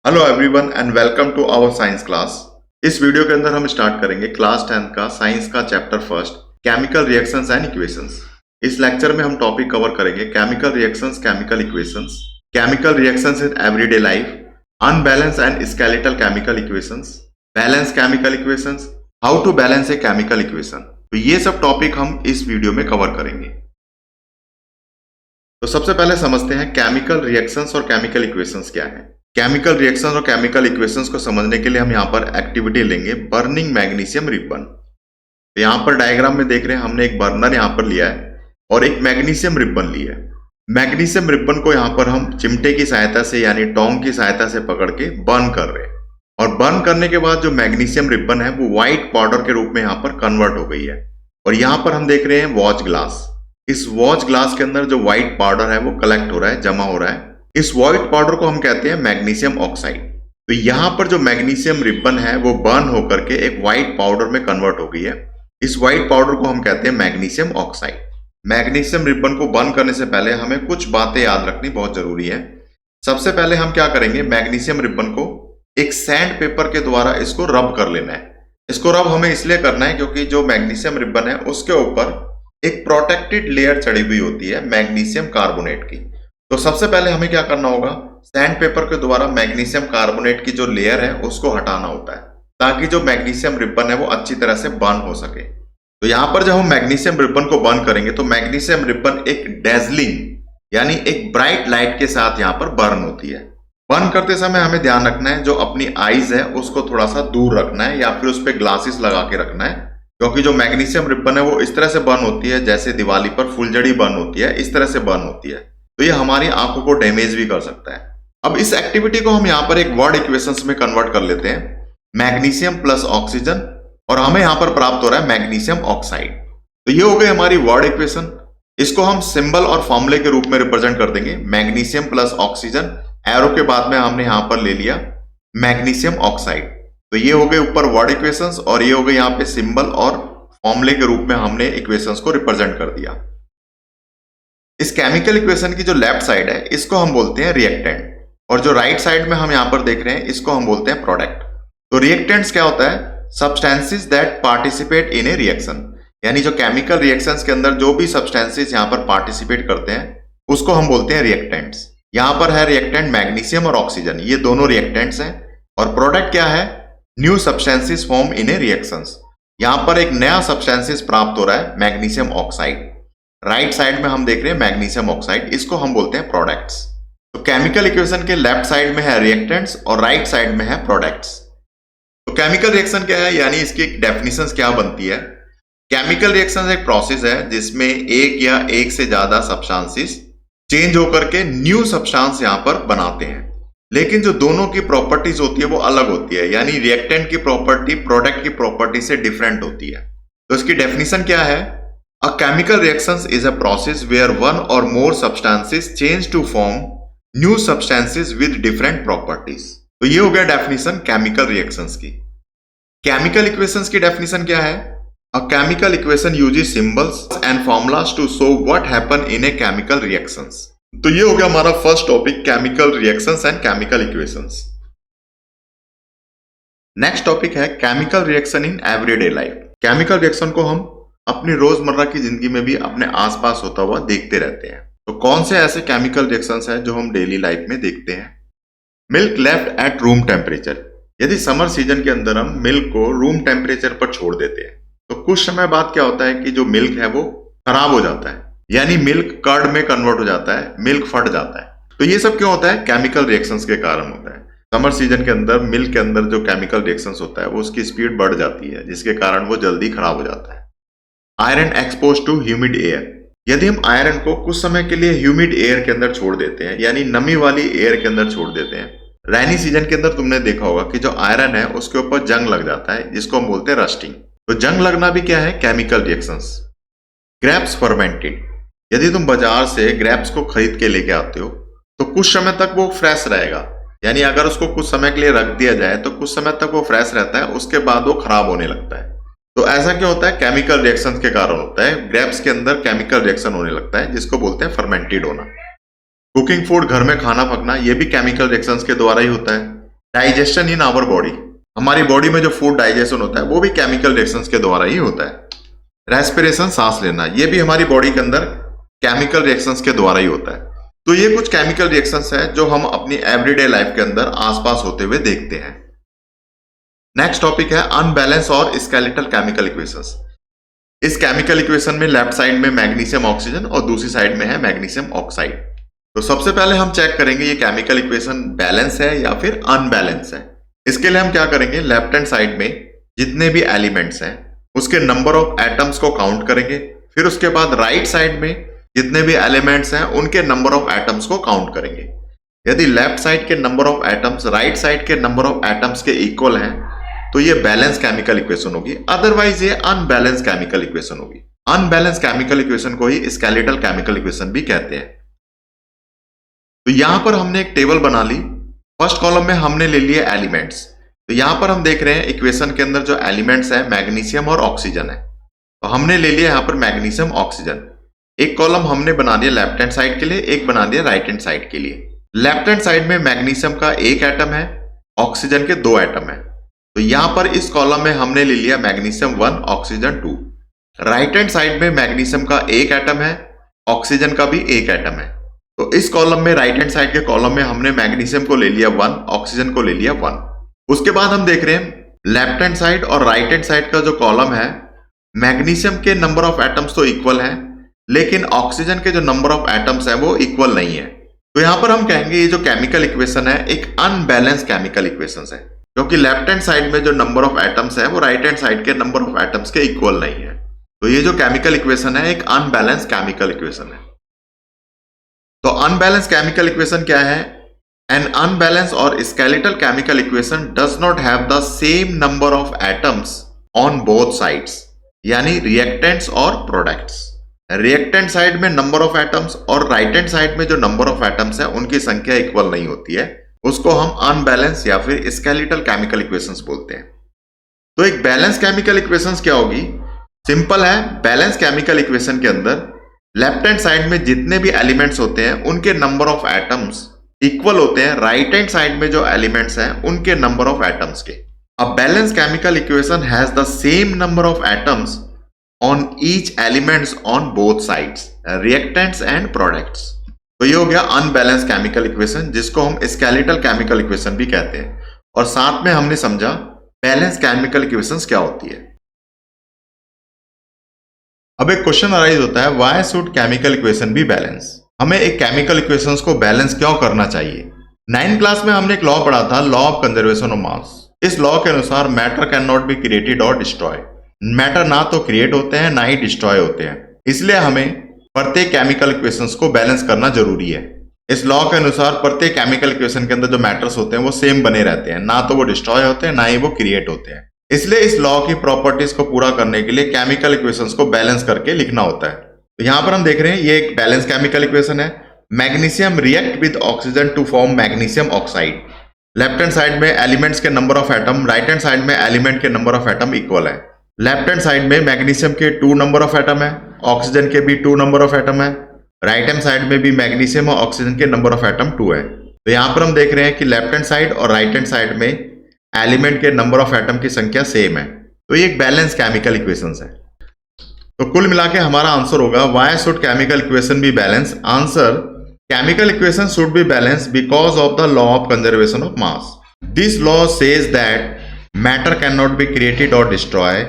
Hello everyone and welcome to our science class. इस video के अंदर हम स्टार्ट करेंगे क्लास 10 का साइंस का chapter first chemical reactions and equations. इस लेक्चर में हम टॉपिक कवर करेंगे chemical reactions, chemical equations, chemical reactions in everyday life, unbalance and skeletal chemical equations, balance chemical equations, how to balance a chemical equation. तो ये सब topic हम इस video में कवर करेंगे। तो सबसे पहले समझते हैं केमिकल रिएक्शंस और केमिकल इक्वेशंस क्या है। केमिकल रिएक्शंस और केमिकल इक्वेशंस को समझने के लिए हम यहाँ पर एक्टिविटी लेंगे बर्निंग मैग्नीशियम रिबन। तो यहाँ पर डायग्राम में देख रहे हैं हमने एक बर्नर यहाँ पर लिया है और एक मैग्नीशियम रिबन लिया है। मैग्नीशियम रिबन को यहाँ पर हम चिमटे की सहायता से यानी टोंग की सहायता से पकड़ के बर्न कर रहे हैं और बर्न करने के बाद जो मैग्नीशियम रिबन है वो व्हाइट पाउडर के रूप में यहाँ पर कन्वर्ट हो गई है। और यहाँ पर हम देख रहे हैं वॉच ग्लास। इस वॉच ग्लास के अंदर जो व्हाइट पाउडर है वो कलेक्ट हो रहा है, जमा हो रहा है। इस व्हाइट पाउडर को हम कहते हैं मैग्नीशियम ऑक्साइड। तो यहाँ पर जो मैग्नीशियम रिबन है वो बर्न होकर के एक व्हाइट पाउडर में कन्वर्ट हो गई है। इस व्हाइट पाउडर को हम कहते हैं मैग्नीशियम ऑक्साइड। मैग्नीशियम रिबन को बर्न करने से पहले हमें कुछ बातें याद रखनी बहुत जरूरी है। सबसे पहले हम क्या करेंगे, मैग्नीशियम रिबन को एक सैंड पेपर के द्वारा इसको रब कर लेना है। इसको रब हमें इसलिए करना है क्योंकि जो मैग्नीशियम रिबन है उसके ऊपर एक प्रोटेक्टेड लेयर चढ़ी हुई होती है मैग्नीशियम कार्बोनेट की। तो सबसे पहले हमें क्या करना होगा, सैंड पेपर के द्वारा मैग्नीशियम कार्बोनेट की जो लेयर है उसको हटाना होता है ताकि जो मैग्नीशियम रिबन है वो अच्छी तरह से बर्न हो सके। तो यहाँ पर जब हम मैग्नीशियम रिबन को बर्न करेंगे तो मैग्नीशियम रिबन एक डेजलिंग यानी एक ब्राइट लाइट के साथ यहाँ पर बर्न होती है। बर्न करते समय हमें ध्यान रखना है जो अपनी आईज है उसको थोड़ा सा दूर रखना है या फिर उस पर ग्लासेस लगा के रखना है, क्योंकि जो मैग्नीशियम रिबन है वो इस तरह से बर्न होती है जैसे दिवाली पर फुलझड़ी बर्न होती है, इस तरह से बर्न होती है। तो ये हमारी आंखों को डैमेज भी कर सकता है। अब इस एक्टिविटी को हम यहाँ पर एक वर्ड इक्वेशंस में कन्वर्ट कर लेते हैं, मैग्नीशियम प्लस ऑक्सीजन, और हमें यहाँ पर प्राप्त हो रहा है मैग्नीशियम ऑक्साइड। तो ये हो गई हमारी वर्ड इक्वेशन। इसको हम सिंबल और फॉर्मूले के रूप में रिप्रेजेंट कर देंगे, मैग्नीशियम प्लस ऑक्सीजन, एरो के बाद में हमने यहाँ पर ले लिया मैग्नीशियम ऑक्साइड। तो ये हो गए ऊपर वर्ड इक्वेशंस और ये हो गए यहाँ पे सिंबल और फॉर्मूले के रूप में हमने इक्वेशंस को रिप्रेजेंट कर दिया। इस केमिकल इक्वेशन की जो लेफ्ट साइड है इसको हम बोलते हैं रिएक्टेंट और जो राइट साइड में हम यहाँ पर देख रहे हैं इसको हम बोलते हैं प्रोडक्ट। तो रिएक्टेंट्स क्या होता है, substances that participate in A reaction, यानी जो केमिकल रिएक्शंस के अंदर जो भी सब्सटेंसेस यहाँ पर पार्टिसिपेट करते हैं उसको हम बोलते हैं रिएक्टेंट्स। यहाँ पर है रिएक्टेंट मैग्नीशियम और ऑक्सीजन, ये दोनों रिएक्टेंट्स हैं। और प्रोडक्ट क्या है, new substances form in A reactions, यहाँ पर एक नया सब्सटेंसेस प्राप्त हो रहा है मैग्नीशियम ऑक्साइड। राइट साइड में हम देख रहे हैं मैग्नीशियम ऑक्साइड, इसको हम बोलते हैं प्रोडक्ट्स। तो केमिकल इक्वेशन के लेफ्ट साइड में है रिएक्टेंट्स और राइट साइड में है प्रोडक्ट्स। तो केमिकल रिएक्शन क्या है, यानी इसकी डेफिनेशंस क्या बनती है। केमिकल रिएक्शन एक प्रोसेस है जिसमें एक या एक से ज्यादा सब्सटेंसेस चेंज होकर के न्यू सब्सटेंस यहां पर बनाते हैं, लेकिन जो दोनों की प्रॉपर्टीज होती है वो अलग होती है, यानी रिएक्टेंट की प्रॉपर्टी प्रोडक्ट की प्रॉपर्टी से डिफरेंट होती है। तो इसकी डेफिनेशन क्या है, a chemical reactions is a process where one or more substances change to form new substances with different properties। तो ये हो गया डेफिनेशन केमिकल रिएक्शंस की। केमिकल इक्वेशंस की डेफिनेशन क्या है, a chemical equation uses symbols and formulas to show what happen in a chemical reactions। तो ये हो गया हमारा first topic chemical reactions and chemical equations. Next topic है chemical reaction in everyday life. Chemical reaction को हम अपनी रोजमर्रा की जिंदगी में भी अपने आसपास होता हुआ देखते रहते हैं। तो कौन से ऐसे केमिकल रिएक्शंस हैं जो हम डेली लाइफ में देखते हैं। Milk left at room temperature, यदि समर सीजन के अंदर हम मिल्क को रूम टेम्परेचर पर छोड़ देते हैं तो कुछ समय बाद क्या होता है कि जो मिल्क है वो खराब हो जाता है, यानी मिल्क कर्ड में कन्वर्ट हो जाता है, मिल्क फट जाता है। तो ये सब क्यों होता है, केमिकल रिएक्शंस के कारण होता है। समर सीजन के अंदर मिल्क के अंदर जो केमिकल रिएक्शंस होता है वो उसकी स्पीड बढ़ जाती है जिसके कारण वो जल्दी खराब हो जाता है। Iron expose to humid air, यदि हम आयरन को कुछ समय के लिए ह्यूमिड एयर के अंदर छोड़ देते हैं यानी नमी वाली एयर के अंदर छोड़ देते हैं, रैनी सीजन के अंदर तुमने देखा होगा कि जो आयरन है उसके ऊपर जंग लग जाता है जिसको हम बोलते हैं रस्टिंग। तो जंग लगना भी क्या है, केमिकल रिएक्शंस। ग्रेप्स फर्मेंटेड, यदि तुम बाजार से ग्रेप्स को खरीद के लेके आते हो तो कुछ समय तक वो फ्रेश रहेगा, यानी अगर उसको कुछ समय के लिए रख दिया जाए तो कुछ समय तक वो फ्रेश रहता है, उसके बाद वो खराब होने लगता है। तो ऐसा क्यों होता है, केमिकल रिएक्शंस के कारण होता है। ग्रेप्स के अंदर केमिकल रिएक्शन होने लगता है जिसको बोलते हैं फर्मेंटेड होना। कुकिंग फूड, घर में खाना पकना, ये भी केमिकल रिएक्शंस के द्वारा ही होता है। डाइजेशन इन आवर बॉडी, हमारी बॉडी में जो फूड डाइजेशन होता है वो भी केमिकल रिएक्शंस के द्वारा ही होता है। रेस्पिरेशन, सांस लेना, ये भी हमारी बॉडी के अंदर केमिकल रिएक्शंस के द्वारा ही होता है। तो ये कुछ केमिकल रिएक्शंस है जो हम अपनी एवरीडे लाइफ के अंदर आसपास होते हुए देखते हैं। नेक्स्ट टॉपिक है अनबैलेंस और स्केलेटल केमिकल इक्वेशंस। इस केमिकल इक्वेशन में लेफ्ट साइड में मैग्नीशियम ऑक्सीजन और दूसरी साइड में है मैग्नीशियम ऑक्साइड। तो सबसे पहले हम चेक करेंगे ये केमिकल इक्वेशन बैलेंस है या फिर अनबैलेंस है। इसके लिए हम क्या करेंगे, लेफ्ट हैंड साइड में जितने भी एलिमेंट्स हैं उसके नंबर ऑफ एटम्स को काउंट करेंगे। फिर उसके बाद राइट साइड में जितने भी एलिमेंट्स हैं उनके नंबर ऑफ एटम्स को काउंट करेंगे। यदि लेफ्ट साइड के number of atoms right side के नंबर ऑफ एटम्स के इक्वल हैं तो ये बैलेंस केमिकल इक्वेशन होगी, अदरवाइज ये अनबैलेंस केमिकल इक्वेशन होगी। अनबैलेंस केमिकल इक्वेशन को ही स्केलेटल केमिकल इक्वेशन भी कहते हैं। तो यहां पर हमने एक टेबल बना ली। फर्स्ट कॉलम में हमने ले लिए एलिमेंट्स। तो यहां पर हम देख रहे हैं इक्वेशन के अंदर जो एलिमेंट्स है मैग्नीशियम और ऑक्सीजन है। तो हमने ले लिया यहां पर मैग्नीशियम ऑक्सीजन। एक कॉलम हमने बना दिया लेफ्ट हैंड साइड के लिए, एक बना दिया राइट हैंड साइड के लिए। लेफ्ट हैंड साइड में मैग्नीशियम का एक एटम है, ऑक्सीजन के 2 एटम है। तो यहां पर इस कॉलम में हमने ले लिया magnesium 1 oxygen 2। Right hand side में मैग्नीशियम का एक एटम है, ऑक्सीजन का भी एक एटम है। तो इस कॉलम में राइट हैंड साइड के कॉलम में हमने मैग्नीशियम को ले लिया 1, ऑक्सीजन को ले लिया 1। उसके बाद हम देख रहे हैं लेफ्ट हैंड साइड और राइट हैंड साइड का जो कॉलम है मैग्नीशियम के नंबर ऑफ एटम्स तो इक्वल है, लेकिन ऑक्सीजन के जो नंबर ऑफ एटम्स है वो इक्वल नहीं है। तो यहां पर हम कहेंगे ये जो केमिकल इक्वेशन है एक अनबैलेंस केमिकल इक्वेशन है, क्योंकि लेफ्ट हैंड साइड में जो नंबर ऑफ एटम्स है वो राइट हैंड साइड के नंबर ऑफ एटम्स के इक्वल नहीं है। तो ये जो केमिकल इक्वेशन है एक अनबैलेंस केमिकल इक्वेशन है। तो अनबैलेंस केमिकल इक्वेशन क्या है? एन अनबैलेंस और skeletal chemical equation does not have the same number of atoms on both sides, यानी रिएक्टेंट्स और प्रोडक्ट्स। रिएक्टेंट साइड में नंबर ऑफ एटम्स और राइट हैंड साइड में जो नंबर ऑफ एटम्स है उनकी संख्या इक्वल नहीं होती है, उसको हम अनबैलेंस या फिर स्केलेटल केमिकल इक्वेशंस बोलते हैं। तो एक बैलेंस केमिकल इक्वेशंस क्या होगी? सिंपल है। बैलेंस केमिकल इक्वेशन के अंदर लेफ्ट हैंड साइड में जितने भी एलिमेंट्स होते हैं उनके नंबर ऑफ एटम्स इक्वल होते हैं राइट हैंड साइड में जो एलिमेंट्स हैं उनके नंबर ऑफ एटम्स के। A balance chemical equation has the same number of atoms on each elements on both sides, reactants and products. तो ये हो गया अनबैलेंस केमिकल इक्वेशन, जिसको हम स्केलेटल केमिकल इक्वेशन भी कहते हैं। और साथ में हमने समझा बैलेंस केमिकल इक्वेशंस क्या होती है। अब एक क्वेश्चन अराइज होता है, why should chemical equation be balance? हमें एक केमिकल इक्वेशंस को बैलेंस क्यों करना चाहिए? 9th क्लास में हमने एक लॉ पढ़ा था, लॉ ऑफ कंजर्वेशन ऑफ मास। इस लॉ के अनुसार matter can not be created और डिस्ट्रॉय। मैटर ना तो क्रिएट होते हैं ना ही डिस्ट्रॉय होते हैं, इसलिए हमें प्रत्येक केमिकल इक्वेशंस को बैलेंस करना जरूरी है। इस लॉ के अनुसार प्रत्येक केमिकल इक्वेशन के अंदर जो मैटर्स होते हैं वो सेम बने रहते हैं, ना तो वो डिस्ट्रॉय होते हैं ना ही वो क्रिएट होते हैं। इसलिए इस लॉ की प्रॉपर्टीज को पूरा करने के लिए केमिकल इक्वेशंस को बैलेंस करके लिखना होता है। तो यहां पर हम देख रहे हैं ये एक बैलेंस केमिकल इक्वेशन है। Magnesium react with oxygen to form magnesium oxide. Left hand side में एलिमेंट्स के number of atom, right hand side में एलिमेंट के नंबर ऑफ एटम इक्वल है। लेफ्ट हैंड साइड में मैग्नीशियम के 2 नंबर ऑफ एटम है, oxygen के भी 2 नंबर ऑफ एटम है। राइट हैंड साइड में भी मैग्नीशियम और ऑक्सीजन के नंबर ऑफ एटम 2 है। तो यहां पर हम देख रहे हैं कि लेफ्ट हैंड साइड और राइट हैंड साइड में एलिमेंट के नंबर ऑफ एटम की संख्या सेम है। तो ये एक बैलेंस केमिकल इक्वेशंस है। तो कुल मिला के हमारा आंसर होगा why should chemical equation be balance? Answer, chemical equation should be balance because of the law of conservation of mass. This law says that matter can not be created और destroy,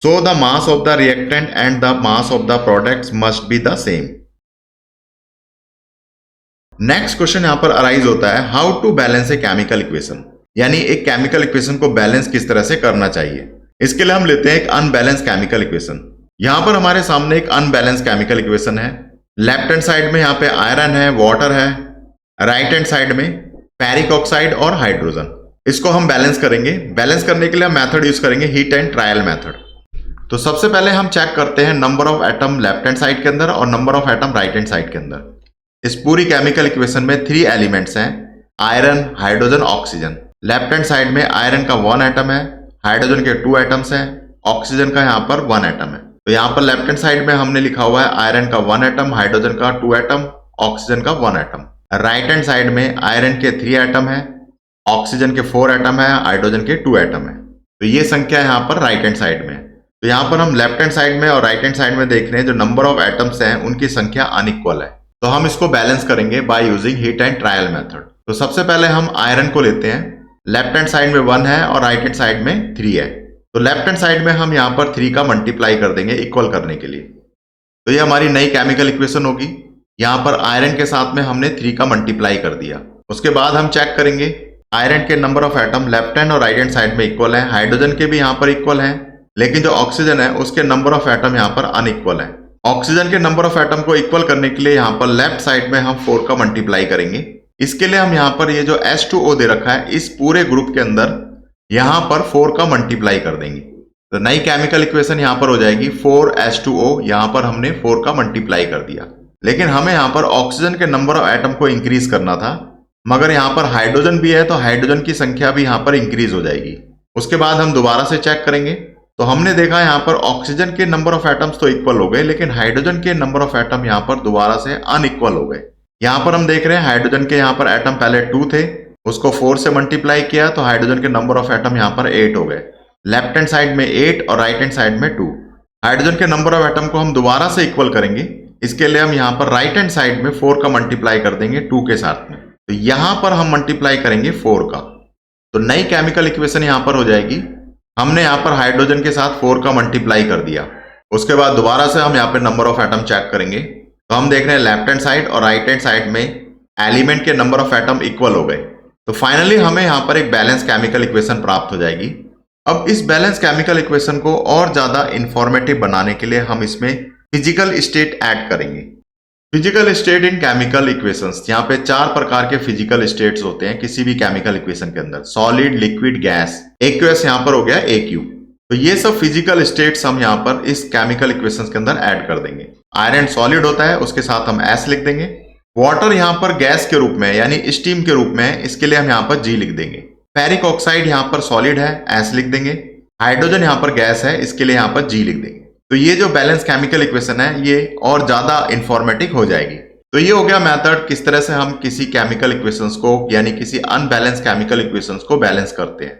so the mass of the reactant and the mass of the products must be the same. Next question यहां पर arise होता है, how to balance a chemical equation, यानी एक chemical equation को balance किस तरह से करना चाहिए। इसके लिए हम लेते हैं एक अनबैलेंस केमिकल इक्वेशन। यहां पर हमारे सामने एक अनबैलेंस केमिकल इक्वेशन है। लेफ्ट हैंड साइड में यहाँ पे आयरन है, वाटर है, राइट हैंड साइड में फेरिक ऑक्साइड और हाइड्रोजन। इसको हम बैलेंस करेंगे। बैलेंस करने के लिए हम मेथड यूज करेंगे हीट एंड ट्रायल मेथड। तो सबसे पहले हम चेक करते हैं number of atom left hand side के अंदर और number of atom right hand side के अंदर। इस पूरी केमिकल इक्वेशन में 3 एलिमेंट्स हैं, iron, hydrogen, oxygen. Left hand side में आयरन का 1 एटम है, हाइड्रोजन के 2 एटम्स हैं, ऑक्सीजन का यहाँ पर 1 एटम है। तो यहाँ पर लेफ्ट हैंड साइड में हमने लिखा हुआ है आयरन का 1 एटम, हाइड्रोजन का 2 एटम, ऑक्सीजन का 1 एटम। राइट हैंड साइड में आयरन के 3 एटम है, ऑक्सीजन के 4 एटम है, हाइड्रोजन के 2 एटम है। तो ये संख्या यहाँ पर राइट हैंड साइड में है। तो यहाँ पर हम लेफ्ट हैंड साइड में और राइट हैंड साइड में देख रहे हैं जो नंबर ऑफ एटम्स हैं उनकी संख्या अनइक्वल है। तो हम इसको बैलेंस करेंगे by using heat and trial method. तो सबसे पहले हम आयरन को लेते हैं। लेफ्ट हैंड साइड में 1 है और राइट हैंड साइड में 3 है। तो लेफ्ट हैंड साइड में हम यहाँ पर 3 का मल्टीप्लाई कर देंगे इक्वल करने के लिए। तो ये हमारी नई केमिकल इक्वेशन होगी। यहाँ पर आयरन के साथ में हमने 3 का मल्टीप्लाई कर दिया। उसके बाद हम चेक करेंगे आयरन के number of atom left hand और राइट हैंड साइड में इक्वल है, हाइड्रोजन के भी यहाँ पर इक्वल है, लेकिन जो ऑक्सीजन है उसके नंबर ऑफ एटम यहाँ पर अनइक्वल है। ऑक्सीजन के नंबर ऑफ एटम को इक्वल करने के लिए यहाँ पर लेफ्ट साइड में हम 4 का मल्टीप्लाई करेंगे। इसके लिए हम यहाँ पर ये जो H2O दे रखा है इस पूरे ग्रुप के अंदर यहाँ पर 4 का मल्टीप्लाई कर देंगे। तो नई केमिकल इक्वेशन यहाँ पर हो जाएगी 4H2O। यहाँ पर हमने 4 का मल्टीप्लाई कर दिया, लेकिन हमें यहाँ पर ऑक्सीजन के नंबर ऑफ एटम को इंक्रीज करना था, मगर यहाँ पर हाइड्रोजन भी है तो हाइड्रोजन की संख्या भी यहाँ पर इंक्रीज हो जाएगी। उसके बाद हम दोबारा से चेक करेंगे तो हमने देखा यहाँ पर ऑक्सीजन के नंबर ऑफ एटम्स तो इक्वल हो गए, लेकिन हाइड्रोजन के नंबर ऑफ एटम यहाँ पर दोबारा से अनइक्वल हो गए। यहाँ पर हम देख रहे हैं हाइड्रोजन के यहाँ पर एटम पहले 2 थे, उसको 4 से मल्टीप्लाई किया तो हाइड्रोजन के नंबर ऑफ एटम यहाँ पर 8 हो गए। लेफ्ट हैंड साइड में 8 और राइट हैंड साइड में 2। हाइड्रोजन के नंबर ऑफ एटम को हम दोबारा से इक्वल करेंगे। इसके लिए हम यहाँ पर राइट हैंड साइड में 4 का मल्टीप्लाई कर देंगे 2 के साथ में। तो यहाँ पर हम मल्टीप्लाई करेंगे 4 का। तो नई केमिकल इक्वेशन यहाँ पर हो जाएगी। हमने यहाँ पर हाइड्रोजन के साथ 4 का मल्टीप्लाई कर दिया। उसके बाद दोबारा से हम यहाँ पे नंबर ऑफ एटम चेक करेंगे तो हम देख रहे हैं लेफ्ट हैंड साइड और राइट हैंड साइड में एलिमेंट के नंबर ऑफ एटम इक्वल हो गए। तो फाइनली हमें यहाँ पर एक बैलेंस केमिकल इक्वेशन प्राप्त हो जाएगी। अब इस बैलेंस केमिकल इक्वेशन को और ज्यादा इंफॉर्मेटिव बनाने के लिए हम इसमें फिजिकल स्टेट ऐड करेंगे। Physical state in chemical equations, यहाँ पे 4 प्रकार के फिजिकल स्टेट्स होते हैं किसी भी केमिकल इक्वेशन के अंदर, सॉलिड, लिक्विड, गैस। एक्यूएस यहाँ पर हो गया AQ। तो ये सब फिजिकल स्टेट्स हम यहाँ पर इस केमिकल इक्वेशंस के अंदर ऐड कर देंगे। आयरन सॉलिड होता है, उसके साथ हम S लिख देंगे। वाटर यहाँ पर गैस के रूप में यानी स्टीम के रूप में, इसके लिए हम यहाँ पर G लिख देंगे। फेरिक ऑक्साइड यहाँ पर सॉलिड है, S लिख देंगे। हाइड्रोजन यहाँ पर गैस है, इसके लिए यहाँ पर G लिख देंगे। तो ये जो बैलेंस केमिकल इक्वेशन है ये और ज्यादा इंफॉर्मेटिव हो जाएगी। तो ये हो गया मेथड किस तरह से हम किसी केमिकल इक्वेशंस को यानी किसी अनबैलेंस केमिकल इक्वेशंस को बैलेंस करते हैं।